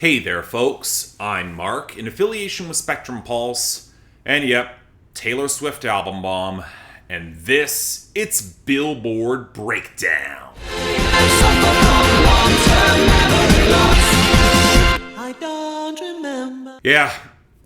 Hey there, folks. I'm Mark, in affiliation with Spectrum Pulse, and yep, Taylor Swift album bomb, and it's Billboard Breakdown. I don't remember. Yeah,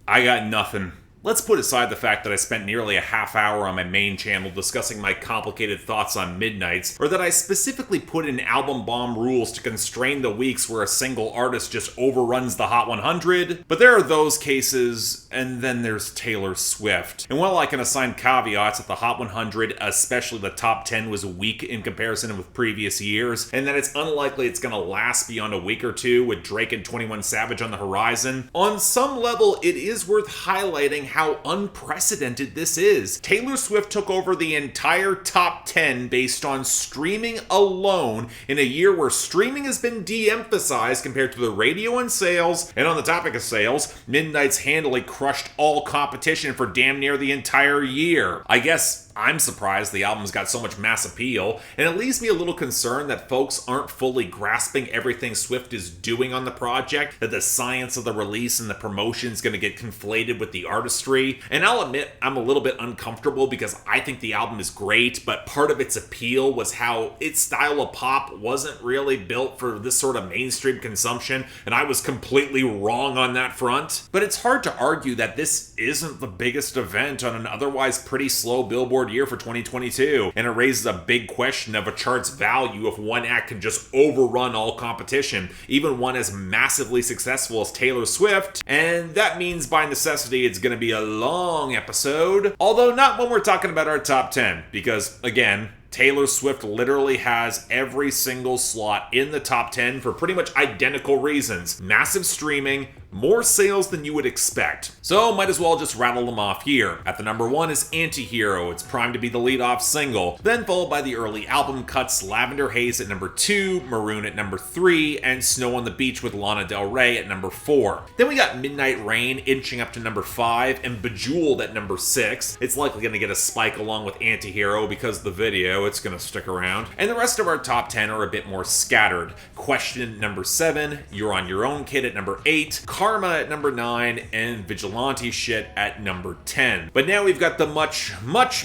I got nothing. Let's put aside the fact that I spent nearly a half hour on my main channel discussing my complicated thoughts on Midnights, or that I specifically put in album bomb rules to constrain the weeks where a single artist just overruns the Hot 100. But there are those cases, and then there's Taylor Swift. And while I can assign caveats that the Hot 100, especially the top 10, was weak in comparison with previous years, and that it's unlikely it's gonna last beyond a week or two with Drake and 21 Savage on the horizon, on some level it is worth highlighting how unprecedented this is. Taylor Swift took over the entire top 10 based on streaming alone in a year where streaming has been de-emphasized compared to the radio and sales, and on the topic of sales, Midnight's handily crushed all competition for damn near the entire year. I guess I'm surprised the album's got so much mass appeal, and it leaves me a little concerned that folks aren't fully grasping everything Swift is doing on the project, that the science of the release and the promotion is going to get conflated with the artistry. And I'll admit, I'm a little bit uncomfortable because I think the album is great, but part of its appeal was how its style of pop wasn't really built for this sort of mainstream consumption, and I was completely wrong on that front. But it's hard to argue that this isn't the biggest event on an otherwise pretty slow Billboard year for 2022, and it raises a big question of a chart's value if one act can just overrun all competition, even one as massively successful as Taylor Swift. And that means by necessity it's going to be a long episode, although not when we're talking about our top 10, because again, Taylor Swift literally has every single slot in the top 10 for pretty much identical reasons. Massive streaming, more sales than you would expect. So might as well just rattle them off here. At the number 1 is Antihero. It's primed to be the lead-off single, then followed by the early album cuts Lavender Haze at number 2, Maroon at number 3, and Snow on the Beach with Lana Del Rey at number 4. Then we got Midnight Rain inching up to number 5, and Bejeweled at number 6. It's likely going to get a spike along with Antihero because the video, it's going to stick around. And the rest of our top 10 are a bit more scattered. Question at number 7, You're on Your Own Kid at number 8, Karma at number 9, and Vigilante Shit at number 10. But now we've got the much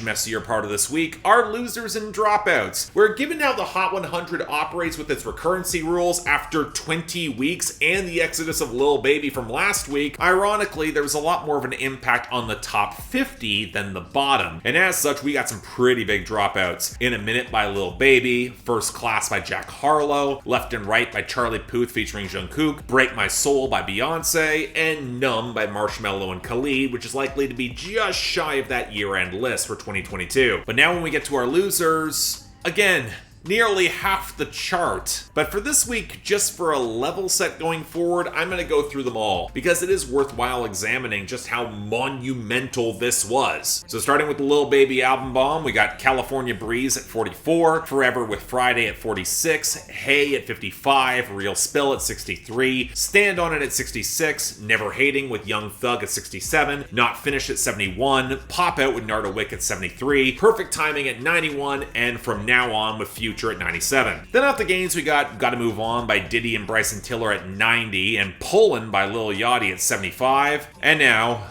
messier part of this week, our losers and dropouts, where given how the Hot 100 operates with its recurrency rules after 20 weeks and the exodus of Lil Baby from last week, ironically there was a lot more of an impact on the top 50 than the bottom. And as such, we got some pretty big dropouts. In a Minute by Lil Baby, First Class by Jack Harlow, Left and Right by Charlie Puth featuring Jungkook, Break My Soul by Beyonce, and Numb by Marshmello and Khalid, which is likely to be just shy of that year-end list for 2022. But now when we get to our losers, again, nearly half the chart. But for this week, just for a level set going forward, I'm going to go through them all, because it is worthwhile examining just how monumental this was. So starting with the Lil Baby album bomb, we got California Breeze at 44, Forever with Friday at 46, Hey at 55, Real Spill at 63, Stand On It at 66, Never Hating with Young Thug at 67, Not Finished at 71, Pop Out with Nardo Wick at 73, Perfect Timing at 91, and From Now On with Future at 97. Then off the gains, we got Gotta Move On by Diddy and Bryson Tiller at 90, and Pullin' by Lil Yachty at 75. And now,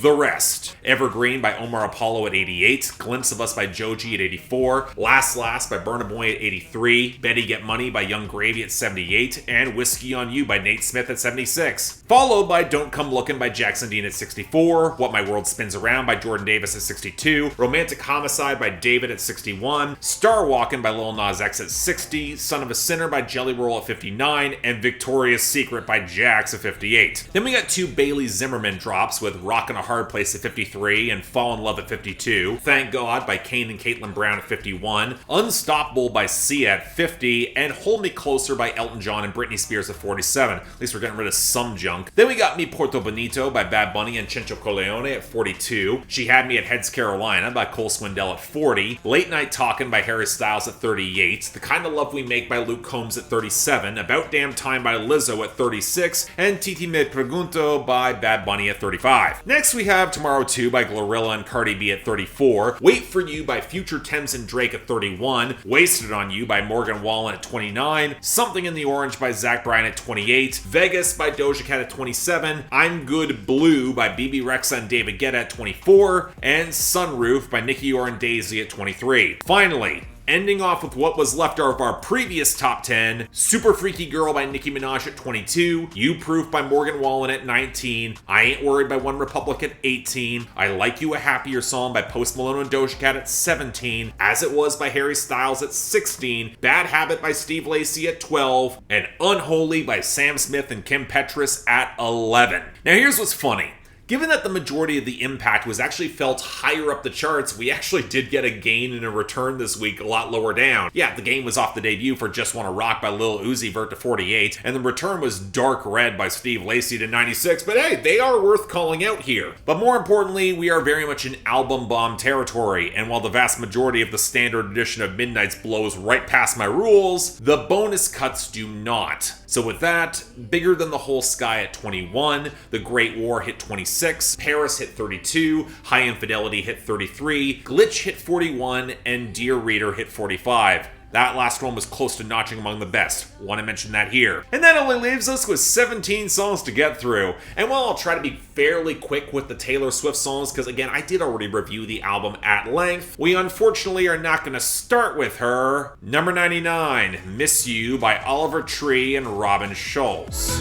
the rest. Evergreen by Omar Apollo at 88, Glimpse of Us by Joji at 84, Last Last by Burna Boy at 83, Betty Get Money by Young Gravy at 78, and Whiskey on You by Nate Smith at 76. Followed by Don't Come Lookin' by Jackson Dean at 64, What My World Spins Around by Jordan Davis at 62, Romantic Homicide by David at 61, Star Walkin' by Lil Nas X at 60, Son of a Sinner by Jelly Roll at 59, and Victoria's Secret by Jax at 58. Then we got 2 Bailey Zimmerman drops with Rockin' a Hard Place at 53 and Fall in Love at 52, Thank God by Kane and Caitlin Brown at 51, Unstoppable by Sia at 50, and Hold Me Closer by Elton John and Britney Spears at 47. At least we're getting rid of some junk. Then we got Mi Porto Bonito by Bad Bunny and Chincho Corleone at 42, She Had Me at Heads Carolina by Cole Swindell at 40, Late Night Talkin' by Harry Styles at 38, The Kind of Love We Make by Luke Combs at 37, About Damn Time by Lizzo at 36, and Titi Me Pregunto by Bad Bunny at 35. Next we have Tomorrow 2 by Glorilla and Cardi B at 34, Wait For You by Future Thames and Drake at 31, Wasted On You by Morgan Wallen at 29, Something in the Orange by Zach Bryan at 28, Vegas by Doja Cat at 27, I'm Good Blue by BB Rexa and David Guetta at 24, and Sunroof by Nicki Ora and Daisy at 23. Finally, ending off with what was left of our previous top 10, Super Freaky Girl by Nicki Minaj at 22, You Proof by Morgan Wallen at 19, I Ain't Worried by One Republic at 18, I Like You a Happier Song by Post Malone and Doja Cat at 17, As It Was by Harry Styles at 16, Bad Habit by Steve Lacy at 12, and Unholy by Sam Smith and Kim Petras at 11. Now here's what's funny. Given that the majority of the impact was actually felt higher up the charts, we actually did get a gain and a return this week a lot lower down. Yeah, the gain was off the debut for Just Wanna Rock by Lil Uzi Vert to 48, and the return was Dark Red by Steve Lacy to 96, but hey, they are worth calling out here. But more importantly, we are very much in album bomb territory, and while the vast majority of the standard edition of Midnight's blows right past my rules, the bonus cuts do not. So with that, Bigger Than the Whole Sky at 21, The Great War hit 26, Paris hit 32, High Infidelity hit 33, Glitch hit 41, and Dear Reader hit 45. That last one was close to notching among the best. Want to mention that here. And that only leaves us with 17 songs to get through. And while I'll try to be fairly quick with the Taylor Swift songs, because again, I did already review the album at length, we unfortunately are not going to start with her. Number 99, Miss You by Oliver Tree and Robin Schulz.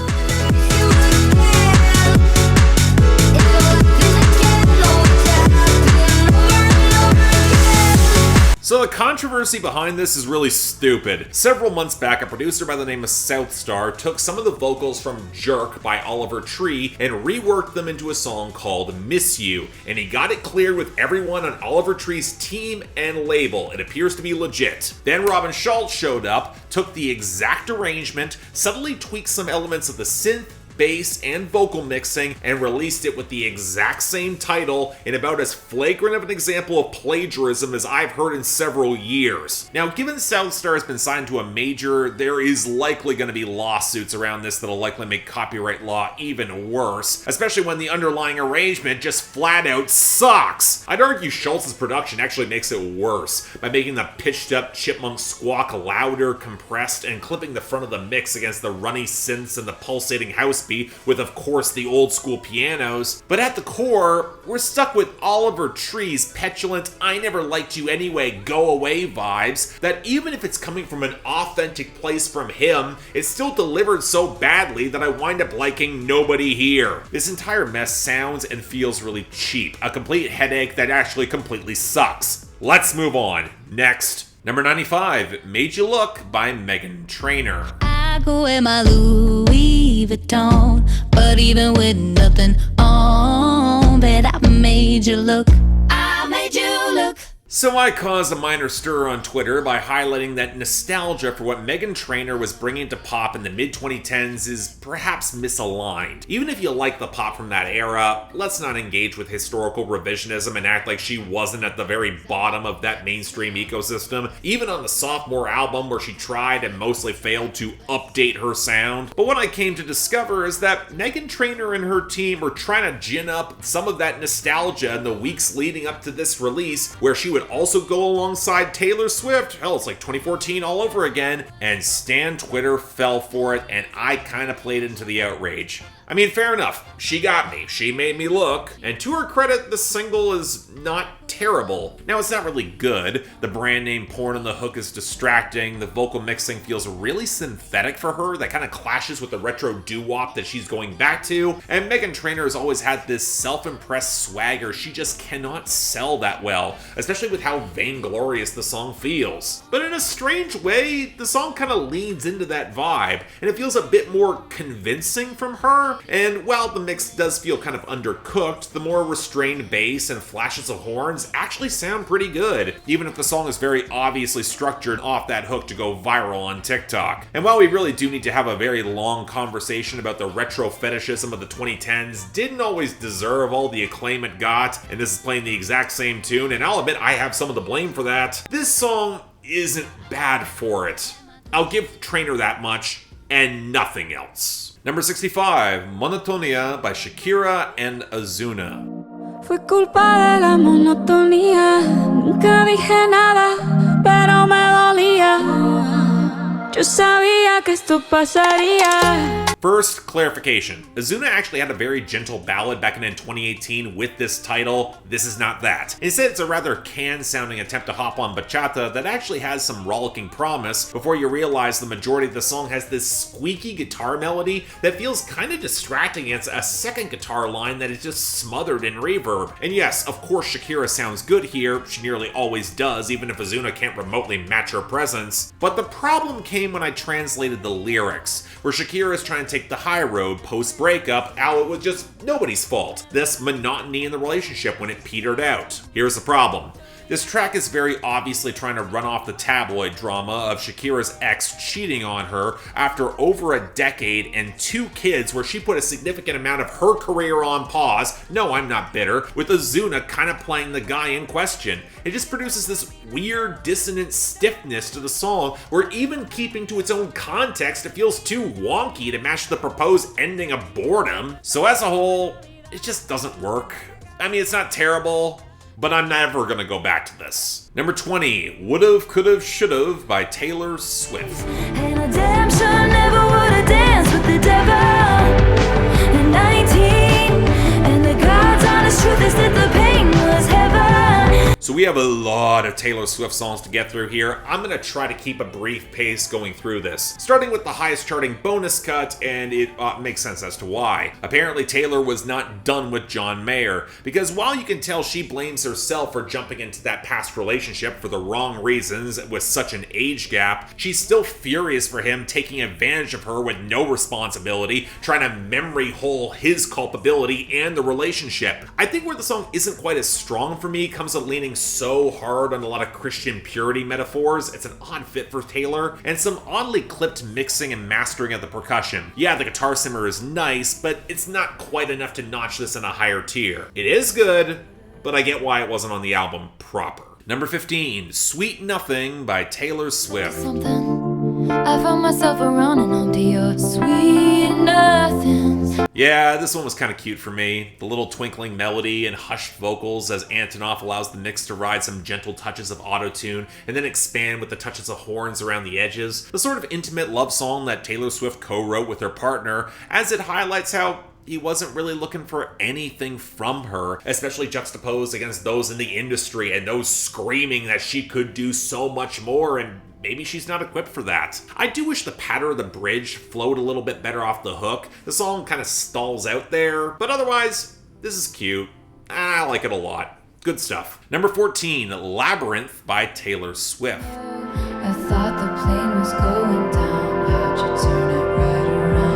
So the controversy behind this is really stupid. Several months back, a producer by the name of Southstar took some of the vocals from Jerk by Oliver Tree and reworked them into a song called Miss You, and he got it cleared with everyone on Oliver Tree's team and label. It appears to be legit. Then Robin Schulz showed up, took the exact arrangement, subtly tweaked some elements of the synth, bass, and vocal mixing, and released it with the exact same title in about as flagrant of an example of plagiarism as I've heard in several years. Now, given Southstar has been signed to a major, there is likely going to be lawsuits around this that'll likely make copyright law even worse, especially when the underlying arrangement just flat out sucks. I'd argue Schultz's production actually makes it worse by making the pitched up chipmunk squawk louder, compressed, and clipping the front of the mix against the runny synths and the pulsating house beat with, of course, the old school pianos. But at the core, we're stuck with Oliver Tree's petulant I never liked you anyway, go away vibes that even if it's coming from an authentic place from him, it's still delivered so badly that I wind up liking Nobody Here. This entire mess sounds and feels really cheap, a complete headache that actually completely sucks. Let's move on. Next, number 95, Made You Look by Meghan Trainor. I go in my Louis Vuitton, but even with nothing on, bet I made you look. I made you look. So I caused a minor stir on Twitter by highlighting that nostalgia for what Meghan Trainor was bringing to pop in the mid-2010s is perhaps misaligned. Even if you like the pop from that era, let's not engage with historical revisionism and act like she wasn't at the very bottom of that mainstream ecosystem, even on the sophomore album where she tried and mostly failed to update her sound. But what I came to discover is that Meghan Trainor and her team were trying to gin up some of that nostalgia in the weeks leading up to this release, where she would also go alongside Taylor Swift. Hell, it's like 2014 all over again. And Stan Twitter fell for it, and I kind of played into the outrage. I mean, fair enough. She got me. She made me look. And to her credit, the single is not terrible. Now, it's not really good. The brand name porn on the hook is distracting. The vocal mixing feels really synthetic for her. That kind of clashes with the retro doo-wop that she's going back to. And Meghan Trainor has always had this self-impressed swagger she just cannot sell that well, especially with how vainglorious the song feels. But in a strange way, the song kind of leans into that vibe, and it feels a bit more convincing from her. And while the mix does feel kind of undercooked, the more restrained bass and flashes of horns actually sound pretty good, even if the song is very obviously structured off that hook to go viral on TikTok. And while we really do need to have a very long conversation about the retro fetishism of the 2010s, didn't always deserve all the acclaim it got, and this is playing the exact same tune, and I'll admit I have some of the blame for that. This song isn't bad for it. I'll give Trainor that much, and nothing else. Number 65, Monotonia by Shakira and Ozuna. Fue culpa de la monotonía. Nunca dije nada, pero me dolía. Yo sabía que esto pasaría. First, clarification. Ozuna actually had a very gentle ballad back in 2018 with this title. This is not that. Instead, it's a rather canned-sounding attempt to hop on bachata that actually has some rollicking promise before you realize the majority of the song has this squeaky guitar melody that feels kind of distracting against a second guitar line that is just smothered in reverb. And yes, of course Shakira sounds good here. She nearly always does, even if Ozuna can't remotely match her presence. But the problem came when I translated the lyrics, where Shakira is trying to take the high road post-breakup, how it was just nobody's fault. This monotony in the relationship when it petered out. Here's the problem. This track is very obviously trying to run off the tabloid drama of Shakira's ex cheating on her after over a decade and 2 kids, where she put a significant amount of her career on pause. No, I'm not bitter, with Ozuna kind of playing the guy in question. It just produces this weird dissonant stiffness to the song, where even keeping to its own context, it feels too wonky to match the proposed ending of boredom. So as a whole, it just doesn't work. I mean, it's not terrible, but I'm never gonna go back to this. Number 20, Would've, Could've, Should've by Taylor Swift. And I damn sure never would've danced with the devil. At 19, and the God's honest truth is that the pain was heaven. So we have a lot of Taylor Swift songs to get through here. I'm gonna try to keep a brief pace going through this, starting with the highest charting bonus cut, and it makes sense as to why. Apparently Taylor was not done with John Mayer, because while you can tell she blames herself for jumping into that past relationship for the wrong reasons with such an age gap, she's still furious for him taking advantage of her with no responsibility, trying to memory hole his culpability and the relationship. I think where the song isn't quite as strong for me comes to leaning so hard on a lot of Christian purity metaphors. It's an odd fit for Taylor, and some oddly clipped mixing and mastering of the percussion. Yeah, the guitar simmer is nice, but it's not quite enough to notch this in a higher tier. It is good, but I get why it wasn't on the album proper. Number 15, Sweet Nothing by Taylor Swift. Something I found myself around and onto your sweet nothings. Yeah, this one was kind of cute for me. The little twinkling melody and hushed vocals as Antonoff allows the mix to ride some gentle touches of auto-tune and then expand with the touches of horns around the edges. The sort of intimate love song that Taylor Swift co-wrote with her partner, as it highlights how he wasn't really looking for anything from her, especially juxtaposed against those in the industry and those screaming that she could do so much more, and maybe she's not equipped for that. I do wish the patter of the bridge flowed a little bit better off the hook. The song kind of stalls out there, but otherwise, this is cute. I like it a lot. Good stuff. Number 14, Labyrinth by Taylor Swift. I thought the plane was going down. How'd you turn it right around?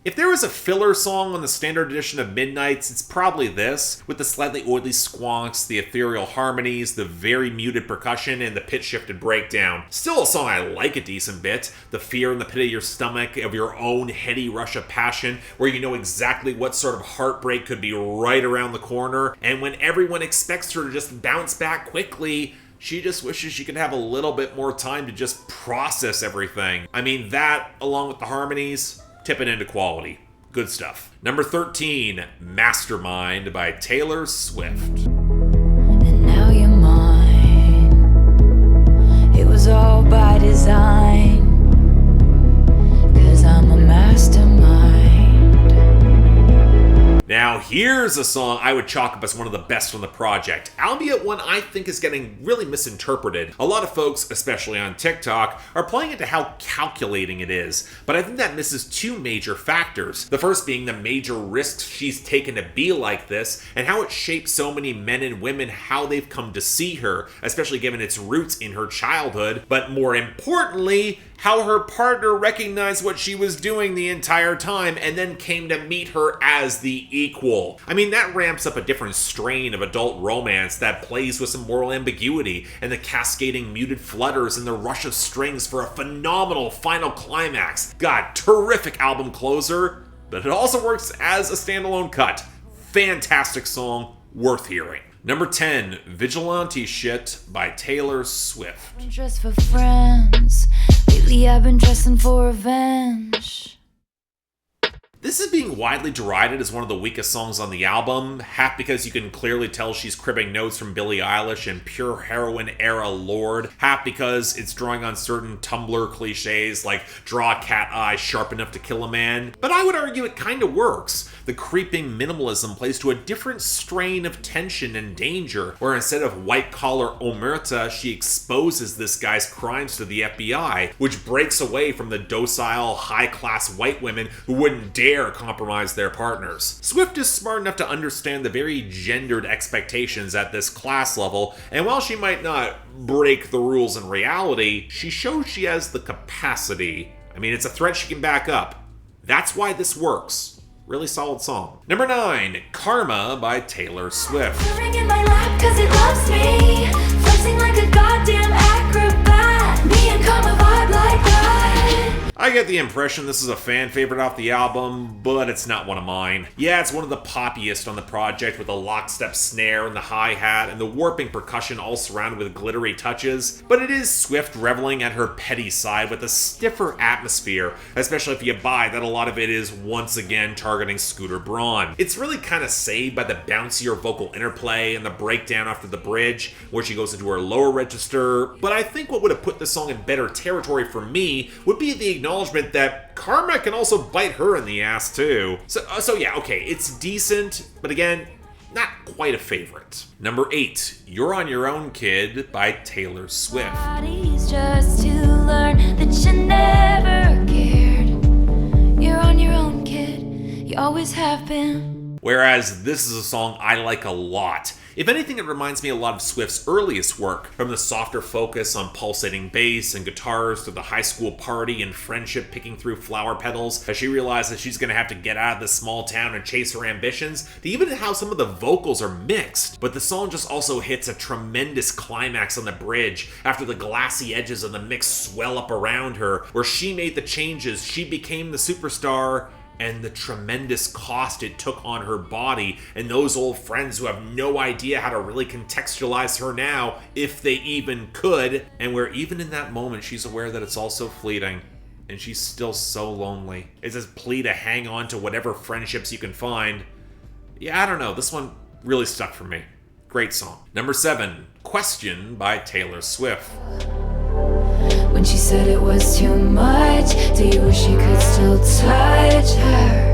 If there was a filler song on the standard edition of Midnights, it's probably this, with the slightly oily squonks, the ethereal harmonies, the very muted percussion, and the pitch-shifted breakdown. Still a song I like a decent bit. The fear in the pit of your stomach of your own heady rush of passion, where you know exactly what sort of heartbreak could be right around the corner, and when everyone expects her to just bounce back quickly, she just wishes she could have a little bit more time to just process everything. I mean, that, along with the harmonies, tipping into quality. Good stuff. Number 13, Mastermind by Taylor Swift. And now you're mine. It was all by design. 'Cause I'm a mastermind. Now here's a song I would chalk up as one of the best from the project, albeit one I think is getting really misinterpreted. A lot of folks, especially on TikTok, are playing into how calculating it is, but I think that misses 2 major factors. The first being the major risks she's taken to be like this, and how it shapes so many men and women how they've come to see her, especially given its roots in her childhood, but more importantly, how her partner recognized what she was doing the entire time and then came to meet her as the equal. I mean, that ramps up a different strain of adult romance that plays with some moral ambiguity and the cascading muted flutters and the rush of strings for a phenomenal final climax. God, terrific album closer, but it also works as a standalone cut. Fantastic song, worth hearing. Number 10, Vigilante Shit by Taylor Swift. I'm dressed for friends. Lately I've been dressing for revenge. This is being widely derided as one of the weakest songs on the album, half because you can clearly tell she's cribbing notes from Billie Eilish and pure heroin-era Lorde, half because it's drawing on certain Tumblr cliches like draw a cat eye sharp enough to kill a man, but I would argue it kinda works. The creeping minimalism plays to a different strain of tension and danger, where instead of white-collar omerta, she exposes this guy's crimes to the FBI, which breaks away from the docile, high-class white women who wouldn't dare compromise their partners. Swift is smart enough to understand the very gendered expectations at this class level, and while she might not break the rules in reality, she shows she has the capacity. I mean, it's a threat she can back up. That's why this works. Really solid song. Number 9, Karma by Taylor Swift. In my lap 'cause it loves me, flexing like a goddamn acrobat. Me and Karma vibe like that. I get the impression this is a fan favorite off the album, but it's not one of mine. Yeah, it's one of the poppiest on the project with a lockstep snare and the hi-hat and the warping percussion all surrounded with glittery touches, but it is Swift reveling at her petty side with a stiffer atmosphere, especially if you buy that a lot of it is once again targeting Scooter Braun. It's really kind of saved by the bouncier vocal interplay and the breakdown after the bridge, where she goes into her lower register, but I think what would have put the song in better territory for me would be the acknowledgement that Karma can also bite her in the ass too. So yeah, okay, it's decent, but again, not quite a favorite. Number 8, You're on Your Own Kid by Taylor Swift. Just to learn that you never cared. You're on your own, kid. You always have been. Whereas this is a song I like a lot. If anything, it reminds me a lot of Swift's earliest work, from the softer focus on pulsating bass and guitars to the high school party and friendship picking through flower petals as she realizes she's going to have to get out of this small town and chase her ambitions, to even how some of the vocals are mixed. But the song just also hits a tremendous climax on the bridge after the glassy edges of the mix swell up around her, where she made the changes, she became the superstar, and the tremendous cost it took on her body, and those old friends who have no idea how to really contextualize her now, if they even could, and where even in that moment she's aware that it's also fleeting, and she's still so lonely. It's this plea to hang on to whatever friendships you can find. Yeah, I don't know, this one really stuck for me. Great song. Number 7, Question by Taylor Swift. When she said it was too much, do you wish you could still touch her?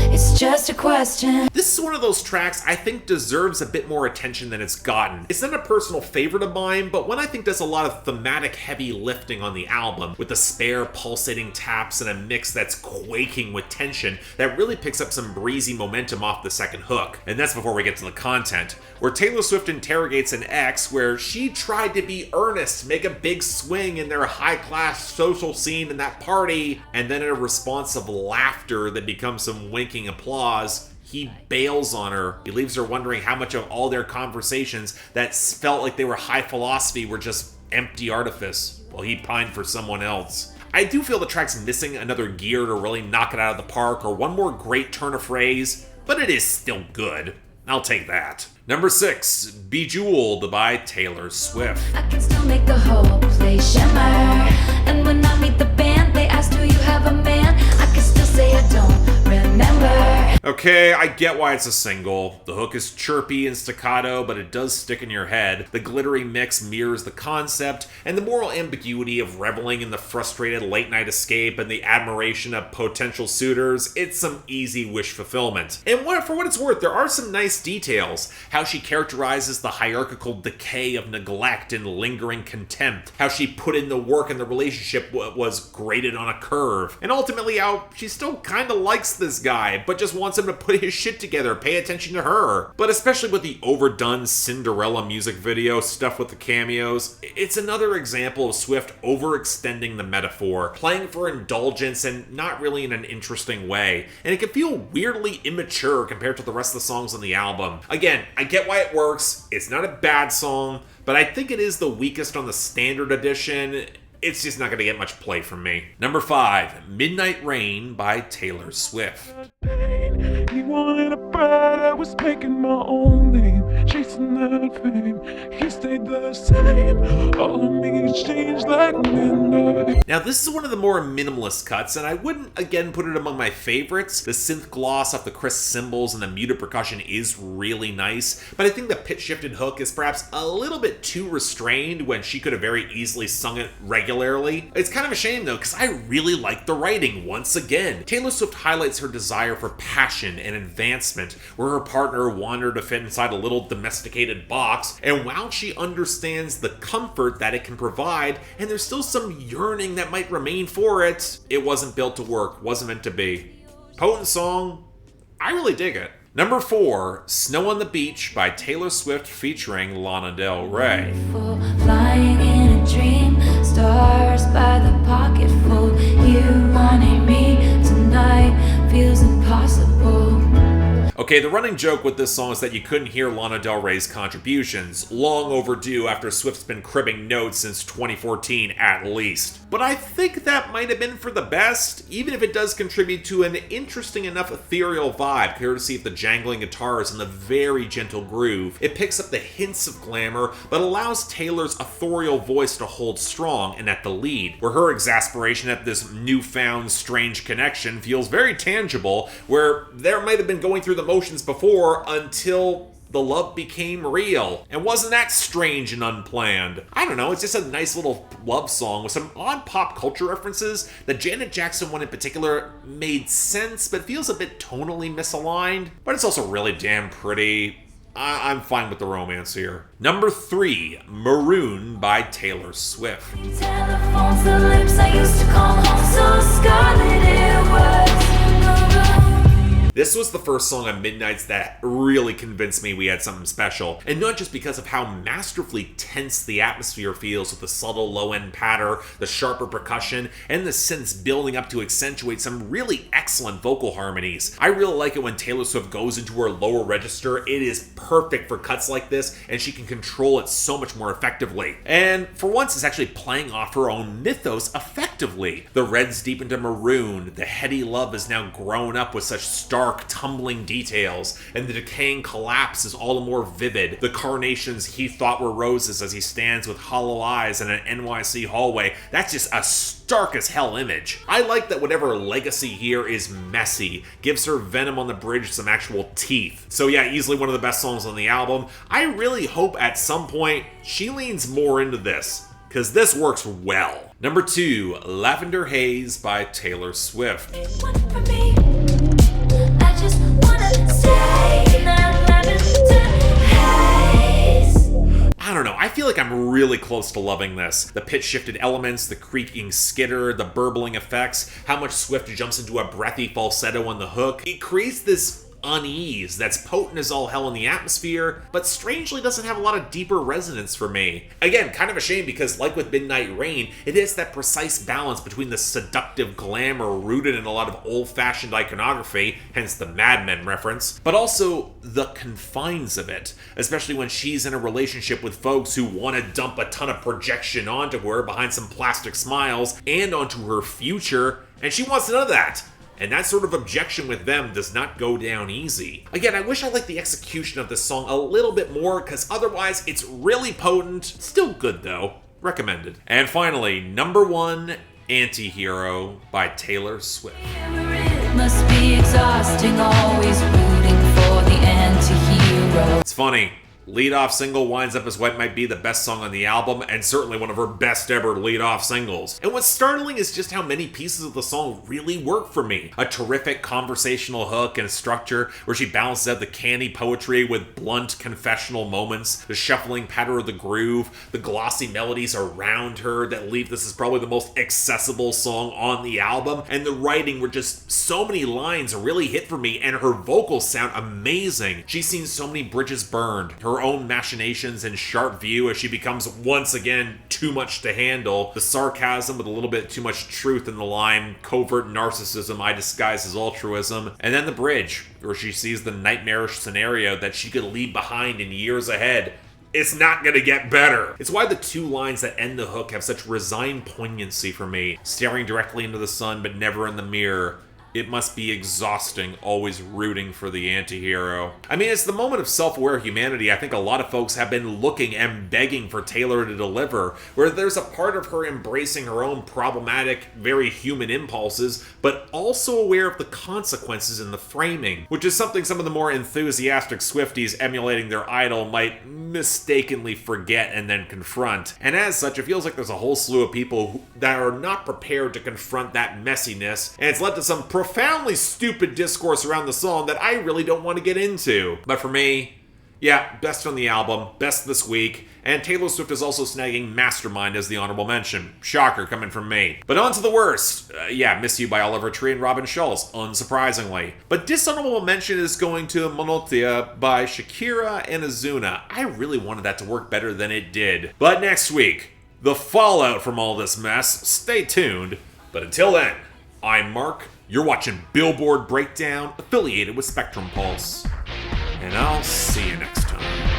It's just a question. This is one of those tracks I think deserves a bit more attention than it's gotten. It's not a personal favorite of mine, but one I think does a lot of thematic heavy lifting on the album, with the spare pulsating taps and a mix that's quaking with tension that really picks up some breezy momentum off the second hook. And that's before we get to the content, where Taylor Swift interrogates an ex where she tried to be earnest, make a big swing in their high-class social scene in that party, and then in a response of laughter that becomes some winking applause, he bails on her. He leaves her wondering how much of all their conversations that felt like they were high philosophy were just empty artifice, while he pined for someone else. I do feel the track's missing another gear to really knock it out of the park, or one more great turn of phrase, but it is still good. I'll take that. Number 6, Bejeweled by Taylor Swift. I can still make the whole place shimmer. And when I meet the band, they ask, do you have a man? I can still say I don't remember. Okay, I get why it's a single. The hook is chirpy and staccato, but it does stick in your head. The glittery mix mirrors the concept, and the moral ambiguity of reveling in the frustrated late-night escape and the admiration of potential suitors. It's some easy wish fulfillment. And for what it's worth, there are some nice details. How she characterizes the hierarchical decay of neglect and lingering contempt. How she put in the work in the relationship was graded on a curve. And ultimately how she still kinda likes this guy, but just wants him to put his shit together, pay attention to her. But especially with the overdone Cinderella music video stuff with the cameos, it's another example of Swift overextending the metaphor, playing for indulgence and not really in an interesting way. And it can feel weirdly immature compared to the rest of the songs on the album. Again, I get why it works. It's not a bad song, but I think it is the weakest on the standard edition. It's just not going to get much play from me. Number 5, Midnight Rain by Taylor Swift. He wanted a bride, I was making my own name. chasing that fame. He stayed the same. All of me changed like midnight. Now, this is one of the more minimalist cuts, and I wouldn't, again, put it among my favorites. The synth gloss off the crisp cymbals and the muted percussion is really nice, but I think the pitch-shifted hook is perhaps a little bit too restrained when she could have very easily sung it regularly. It's kind of a shame, though, because I really like the writing once again. Taylor Swift highlights her desire for passion and advancement, where her partner wanted to fit inside a little domesticated box, and while she understands the comfort that it can provide, and there's still some yearning that might remain for it, it wasn't built to work, wasn't meant to be. Potent song, I really dig it. Number 4, Snow on the Beach by Taylor Swift featuring Lana Del Rey. Flying in a dream, stars by the pocketful. You wanting me tonight feels impossible. Okay, the running joke with this song is that you couldn't hear Lana Del Rey's contributions, long overdue after Swift's been cribbing notes since 2014 at least. But I think that might have been for the best, even if it does contribute to an interesting enough ethereal vibe, courtesy of the jangling guitars and the very gentle groove. It picks up the hints of glamour, but allows Taylor's authorial voice to hold strong and at the lead, where her exasperation at this newfound strange connection feels very tangible, where there might have been going through the motions before until the love became real. And wasn't that strange and unplanned? I don't know, it's just a nice little love song with some odd pop culture references. The Janet Jackson one in particular made sense, but feels a bit tonally misaligned. But it's also really damn pretty. I'm fine with the romance here. Number 3, Maroon by Taylor Swift. Telephones, the lips I used to call home, so scarlet it was. This was the first song on Midnights that really convinced me we had something special, and not just because of how masterfully tense the atmosphere feels with the subtle low-end patter, the sharper percussion, and the synths building up to accentuate some really excellent vocal harmonies. I really like it when Taylor Swift goes into her lower register. It is perfect for cuts like this, and she can control it so much more effectively. And for once, it's actually playing off her own mythos effectively. The reds deep into maroon, the heady love is now grown up with such stark, tumbling details, and the decaying collapse is all the more vivid. The carnations he thought were roses as he stands with hollow eyes in an NYC hallway, that's just a stark as hell image. I like that whatever legacy here is messy, gives her venom on the bridge some actual teeth. So yeah, easily one of the best songs on the album. I really hope at some point she leans more into this, because this works well. Number 2, Lavender Haze by Taylor Swift. I don't know, I feel like I'm really close to loving this. The pitch-shifted elements, the creaking skitter, the burbling effects, how much Swift jumps into a breathy falsetto on the hook. It creates this unease that's potent as all hell in the atmosphere, but strangely doesn't have a lot of deeper resonance for me. Again, kind of a shame because, like with Midnight Rain, it is that precise balance between the seductive glamour rooted in a lot of old-fashioned iconography, hence the Mad Men reference, but also the confines of it, especially when she's in a relationship with folks who want to dump a ton of projection onto her behind some plastic smiles and onto her future, and she wants none of that. And that sort of objection with them does not go down easy. Again, I wish I liked the execution of this song a little bit more, because otherwise it's really potent. Still good though. Recommended. And finally, number 1, Antihero by Taylor Swift. It must be exhausting, always rooting for the anti-hero. It's funny. Lead-off single winds up as what might be the best song on the album, and certainly one of her best ever lead-off singles. And what's startling is just how many pieces of the song really work for me. A terrific conversational hook and structure where she balances out the canny poetry with blunt confessional moments, the shuffling patter of the groove, the glossy melodies around her that leave this as probably the most accessible song on the album, and the writing where just so many lines really hit for me, and her vocals sound amazing. She's seen so many bridges burned, her own machinations in sharp view as she becomes once again too much to handle, the sarcasm with a little bit too much truth in the line, covert narcissism I disguise as altruism, and then the bridge where she sees the nightmarish scenario that she could leave behind in years ahead. It's not gonna get better. It's why the 2 lines that end the hook have such resigned poignancy for me. Staring directly into the sun but never in the mirror. It must be exhausting always rooting for the anti-hero. I mean, it's the moment of self-aware humanity I think a lot of folks have been looking and begging for Taylor to deliver, where there's a part of her embracing her own problematic, very human impulses, but also aware of the consequences in the framing, which is something some of the more enthusiastic Swifties emulating their idol might mistakenly forget and then confront. And as such, it feels like there's a whole slew of people that are not prepared to confront that messiness, and it's led to some profoundly stupid discourse around the song that I really don't want to get into. But for me, yeah, best on the album, best this week, and Taylor Swift is also snagging Mastermind as the honorable mention. Shocker coming from me. But on to the worst. Miss You by Oliver Tree and Robin Schulz, unsurprisingly. But dishonorable mention is going to Monotonia by Shakira and Ozuna. I really wanted that to work better than it did. But next week, the fallout from all this mess, stay tuned. But until then, I'm Mark. You're watching Billboard Breakdown, affiliated with Spectrum Pulse. And I'll see you next time.